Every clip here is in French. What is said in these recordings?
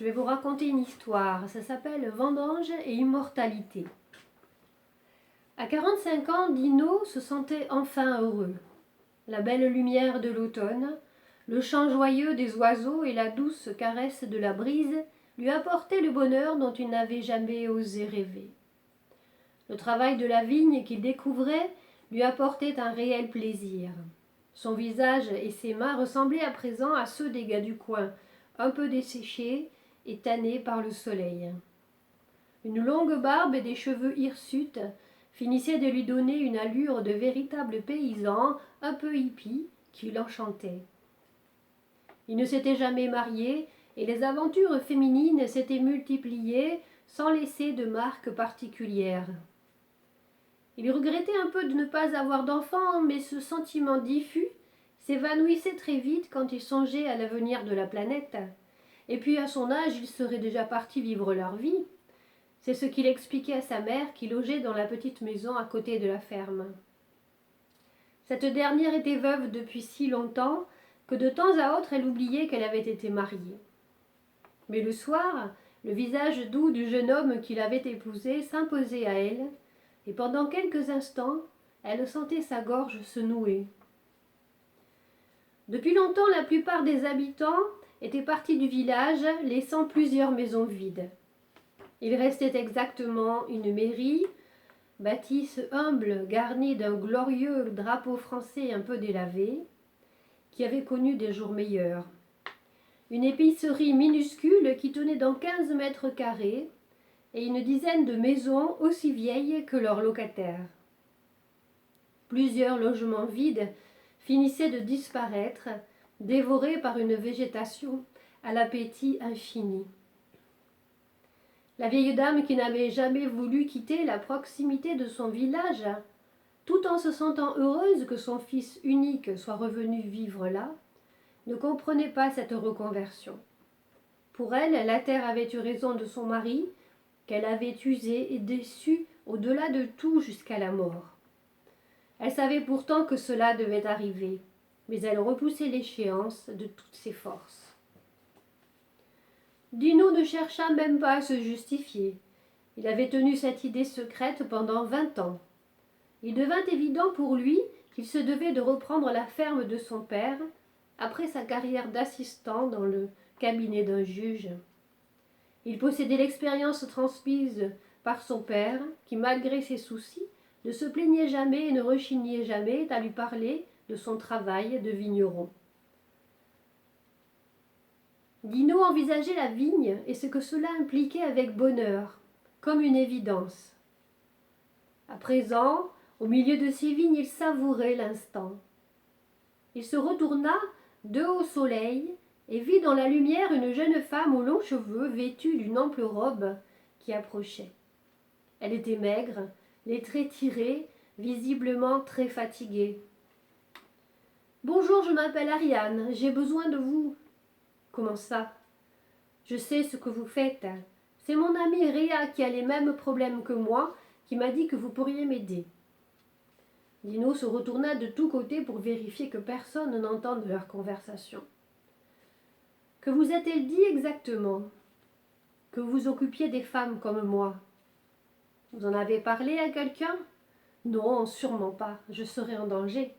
Je vais vous raconter une histoire, ça s'appelle Vendange et immortalité. À 45 ans, Dino se sentait enfin heureux. La belle lumière de l'automne, le chant joyeux des oiseaux et la douce caresse de la brise lui apportaient le bonheur dont il n'avait jamais osé rêver. Le travail de la vigne qu'il découvrait lui apportait un réel plaisir. Son visage et ses mains ressemblaient à présent à ceux des gars du coin, un peu desséchés et tannés par le soleil. Une longue barbe et des cheveux hirsutes finissaient de lui donner une allure de véritable paysan un peu hippie qui l'enchantait. Il ne s'était jamais marié et les aventures féminines s'étaient multipliées sans laisser de marque particulière. Il regrettait un peu de ne pas avoir d'enfant, mais ce sentiment diffus s'évanouissait très vite quand il songeait à l'avenir de la planète. Et puis à son âge, ils seraient déjà partis vivre leur vie. C'est ce qu'il expliquait à sa mère qui logeait dans la petite maison à côté de la ferme. Cette dernière était veuve depuis si longtemps que de temps à autre elle oubliait qu'elle avait été mariée. Mais le soir, le visage doux du jeune homme qui l'avait épousée s'imposait à elle, et pendant quelques instants, elle sentait sa gorge se nouer. Depuis longtemps, la plupart des habitants étaient partis du village, laissant plusieurs maisons vides. Il restait exactement une mairie, bâtisse humble garnie d'un glorieux drapeau français un peu délavé, qui avait connu des jours meilleurs. Une épicerie minuscule qui tenait dans 15 mètres carrés et une dizaine de maisons aussi vieilles que leurs locataires. Plusieurs logements vides finissaient de disparaître, dévorés par une végétation à l'appétit infini. La vieille dame qui n'avait jamais voulu quitter la proximité de son village, tout en se sentant heureuse que son fils unique soit revenu vivre là, ne comprenait pas cette reconversion. Pour elle, la terre avait eu raison de son mari, qu'elle avait usé et déçu au-delà de tout jusqu'à la mort. Elle savait pourtant que cela devait arriver, mais elle repoussait l'échéance de toutes ses forces. Dino ne chercha même pas à se justifier. Il avait tenu cette idée secrète pendant 20 ans. Il devint évident pour lui qu'il se devait de reprendre la ferme de son père après sa carrière d'assistant dans le cabinet d'un juge. Il possédait l'expérience transmise par son père, qui, malgré ses soucis, ne se plaignait jamais et ne rechignait jamais à lui parler de son travail de vigneron. Dino envisageait la vigne et ce que cela impliquait avec bonheur, comme une évidence. À présent, au milieu de ses vignes, il savourait l'instant. Il se retourna, de haut soleil, et vit dans la lumière une jeune femme aux longs cheveux vêtue d'une ample robe qui approchait. Elle était maigre, les traits tirés, visiblement très fatiguée. « Bonjour, je m'appelle Ariane, j'ai besoin de vous. »« Comment ça ? Je sais ce que vous faites. C'est mon amie Réa qui a les mêmes problèmes que moi, qui m'a dit que vous pourriez m'aider. » Dino se retourna de tous côtés pour vérifier que personne n'entende leur conversation. « Que vous a-t-elle dit exactement ? Que vous occupiez des femmes comme moi. Vous en avez parlé à quelqu'un ? Non, sûrement pas, je serais en danger.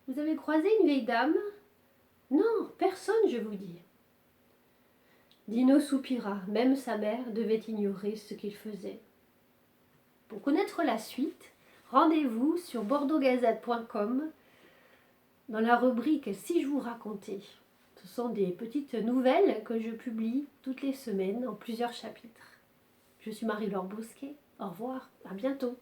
Vous avez croisé une vieille dame ? Non, personne, je vous dis. » Dino soupira, même sa mère devait ignorer ce qu'il faisait. Pour connaître la suite, rendez-vous sur bordeauxgazette.com dans la rubrique « Si je vous racontais ». Ce sont des petites nouvelles que je publie toutes les semaines en plusieurs chapitres. Je suis Marie-Laure Bosquet. Au revoir, à bientôt.